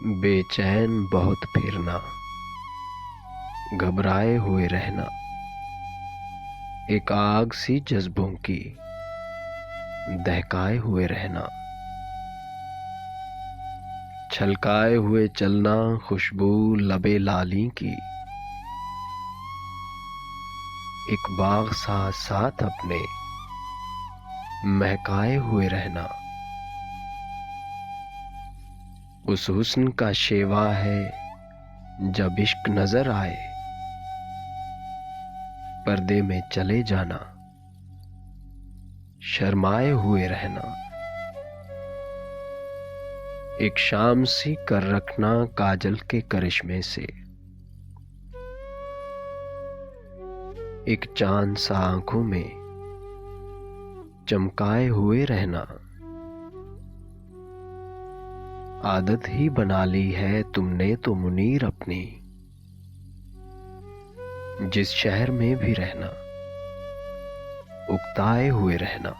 बेचैन बहुत फिरना, घबराए हुए रहना, एक आग सी जज्बों की दहकाए हुए रहना, छलकाए हुए चलना, खुशबू लबे लाली की, एक बाग सा साथ अपने महकाए हुए रहना। उस हुस्न का शेवा है जब इश्क नजर आए, पर्दे में चले जाना, शर्माए हुए रहना। एक शाम सी कर रखना काजल के करिश्मे से, एक चांद सा आंखों में चमकाए हुए रहना। आदत ही बना ली है तुमने तो मुनीर अपनी, जिस शहर में भी रहना, उकताए हुए रहना।